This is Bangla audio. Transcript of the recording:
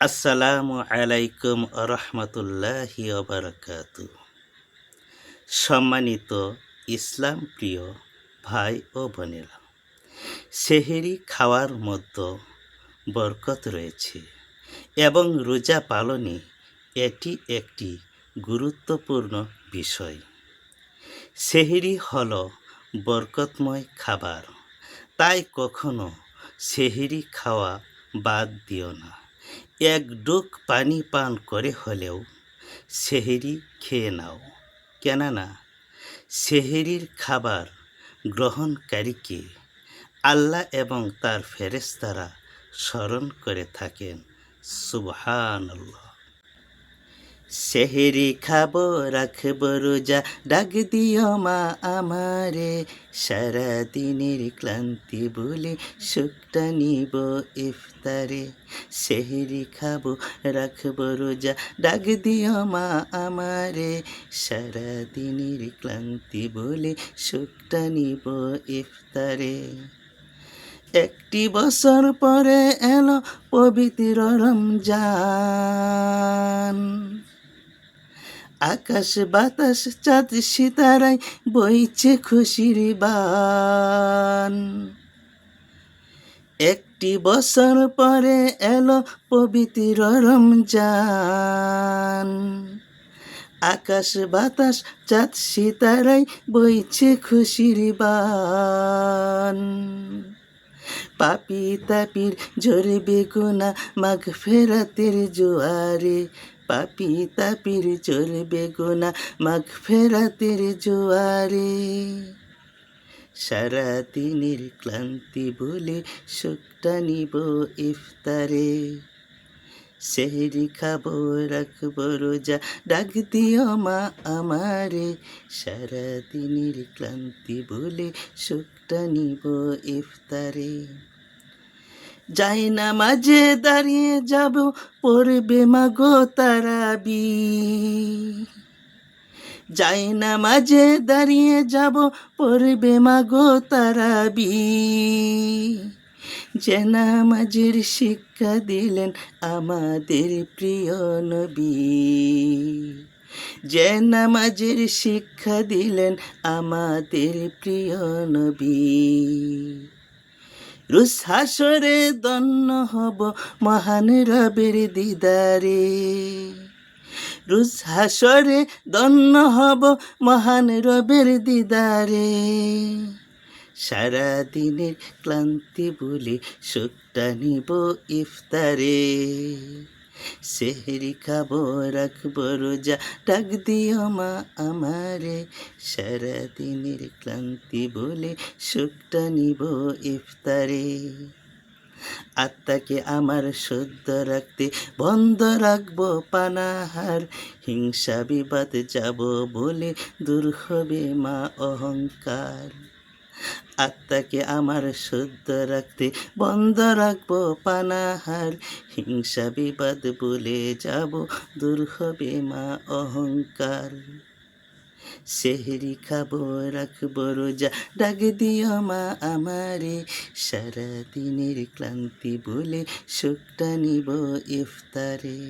আসসালামু আলাইকুম রহমতুল্লাহি বারাকাতু। সম্মানিত ইসলাম প্রিয় ভাই ও বোনেরা, সেহরি খাওয়ার মধ্যে বরকত রয়েছে এবং রোজা পালনে এটি একটি গুরুত্বপূর্ণ বিষয়। সেহরি হল বরকতময় খাবার, তাই কখনো সেহরি খাওয়া বাদ দিও না। এক ডুক পানি পান করে হলেও সেহরি খেয়ে নাও, কেননা সেহরির খাবার গ্রহণকারীকে আল্লাহ এবং তার ফেরেশতারা স্মরণ করে থাকেন। সুবহানাল্লাহ। সেহরি খাবো রাখবো রোজা, ডাক দিও মা আমারে, সারাদিনের ক্লান্তি বলে সুখটা নিব ইফতারে। সেহরি খাবো রাখবো রোজা, ডাক দিও মা আমারে, সারাদিনের ক্লান্তি বলে সুখটা নিব ইফতারে। একটি বছর পরে এলো পবিত্র রমজান, আকাশ বাতাস চাঁদ সিতারায় বইছে খুশির বান। একটি বছর পরে এলো পবিত্র রমজান, আকাশ বাতাস চাঁদ সিতারায় বইছে খুশির বান। পাপি তাপির ঝরবে গুনাহ মাগফিরাতের জোয়ারে, পাপি তাপির ঝরবে গুনাহ মাগফিরাতের জোয়ারে। সারাদিনের ক্লান্তি বলে সুখটা নিব ইফতারে। সেহরি খাবো রাখবো রোজা, ডাক দিও মা আমারে, সারাদিনের ক্লান্তি বলে সুখটা নিব ইফতারে। যাই না মাঝে দাঁড়িয়ে যাব পড়বে মাগো তারাবি, যাই না মাঝে দাঁড়িয়ে যাব পড়বে মাগো তারাবি। যে নামাজের শিক্ষা দিলেন আমাদের প্রিয় নবী, যে নামাজের শিক্ষা দিলেন আমাদের প্রিয় নবী। রোজ হাসরে ধন্য হব মহান রবের দিদারে, রোজ হাসরে ধন্য হব মহান রবের দিদারে। সারাদিনের ক্লান্তি বলে সুখটা নিব ইফতারে। সেহরি খাবো রাখবো রোজা, ডাক দিও মা আমারে, সারাদিনের ক্লান্তি বলে সুখটা নিব ইফতারে। আত্মাকে আমার শুদ্ধ রাখতে বন্ধ রাখবো পানাহার, হিংসা বিবাদ যাব বলে দূর হবে মা অহংকার। আত্মাকে আমার শুদ্ধ রাখতে বন্ধ রাখবো পানাহার, হিংসা বিবাদ বলে যাব দূর হবে মা অহংকার। সেহরি খাবো রাখবো রোজা, ডাক দিও মা আমারে, সারাদিনের ক্লান্তি বলে সুখটা নিব ইফতারে।